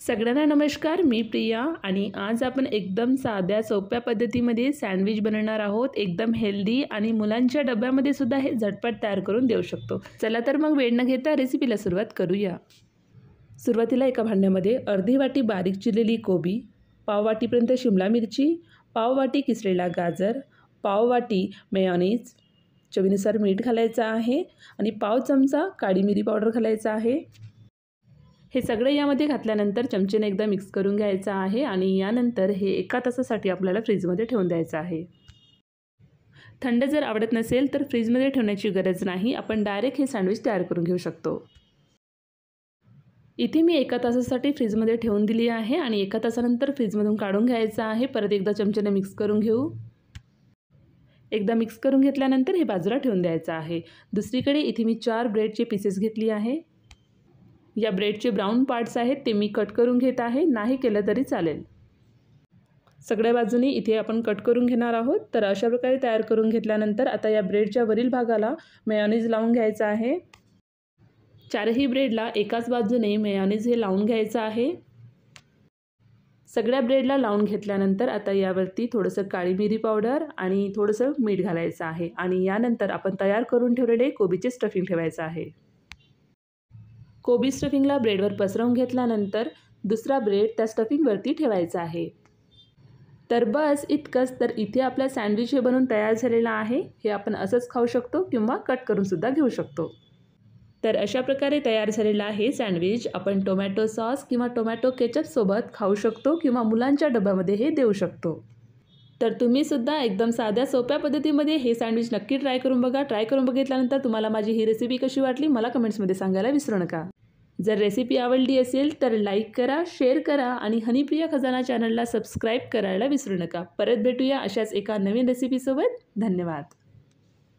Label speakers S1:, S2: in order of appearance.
S1: सगळ्यांना नमस्कार, मी प्रिया आणि आज आपण एकदम साध्या सोप्या पद्धतीमध्ये सँडविच बनवणार आहोत। एकदम हेल्दी आणि मुलांच्या डब्यामध्ये सुद्धा हे झटपट तयार करून देऊ शकतो। चला तर मग वेळ न घेता रेसिपीला सुरुवात करूया। सुरुवातीला एका भांड्यामध्ये अर्धी वाटी बारीक चिरलेली कोबी, पाव वाटीपर्यंत शिमला मिरची, पाव वाटी किसलेला गाजर, पाव वाटी मेयोनीज, चवीनुसार मीठ घालायचं आहे आणि पाव चमचा काळी मिरी पावडर घालायचा आहे। हे सगळं यामध्ये घातल्यानंतर चमचेने एकदा मिक्स करून घ्यायचं आहे आणि यानंतर हे 1 तासासाठी आपल्याला फ्रीजमध्ये ठेवून द्यायचं आहे। थंड जर आवडत नसेल तर फ्रीजमध्ये ठेवण्याची गरज नाही, आपण डायरेक्ट हे सँडविच तयार करून घेऊ शकतो। इथे मी 1 तासासाठी फ्रीजमध्ये ठेवून दिली आहे आणि 1 तासानंतर फ्रीजमधून काढून घ्यायचं आहे। परत एकदा चमचेने मिक्स करून घेऊ। एकदा मिक्स करून घेतल्यानंतर हे बाजूला ठेवून द्यायचं आहे। दुसरीकडे इथे मी 4 ब्रेडचे पीसेस घेतली आहे। या ब्रेडचे ब्राउन पार्ट्स आहेत ते मी कट करून घेत आहे, नाही केलं तरी चालेल। सगळ्या बाजूनी इथे आपण कट करून घेणार आहोत। तर अशा प्रकारे तयार करून घेतल्यानंतर आता या ब्रेडच्या वरील भागाला मेयोनीज लावून घ्यायचं आहे। चारही ब्रेडला एकाच बाजूने मेयोनीज हे लावून घ्यायचं आहे। सगळ्या ब्रेडला लावून घेतल्यानंतर आता यावरती थोडंसं काळी मिरी पावडर आणि थोडंसं मीठ घालायचं आहे आणि यानंतर आपण तयार करून ठेवलेले कोबीचे स्टफिंग ठेवायचं आहे। कोबी स्टफिंगला ब्रेडवर पसरवून घेतल्यानंतर दुसरा ब्रेड त्या स्टफिंगवरती ठेवायचा आहे। तर बस इतकंच। तर इथे आपला सँडविच हे बनवून तयार झालेला आहे। हे आपण असंच खाऊ शकतो किंवा कट करून सुद्धा घेऊ शकतो। तर अशा प्रकारे तयार झालेला आहे सँडविच आपण टोमॅटो सॉस किंवा टोमॅटो केचप सोबत खाऊ शकतो किंवा मुलांच्या डब्यामध्ये हे देऊ शकतो। तर तुम्ही सुद्धा एकदम साध्या सोप्या पद्धतीमध्ये हे सँडविच नक्की ट्राय करून बघा। ट्राय करून बघितल्यानंतर तुम्हाला माझी ही रेसिपी कशी वाटली मला कमेंट्समध्ये सांगायला विसरू नका। जर रेसिपी आवडली असेल तर लाईक करा, शेअर करा आणि हनीप्रिया खजाना चॅनलला सबस्क्राईब करायला विसरू नका। परत भेटूया अशाच एका नवीन रेसिपीसोबत। धन्यवाद।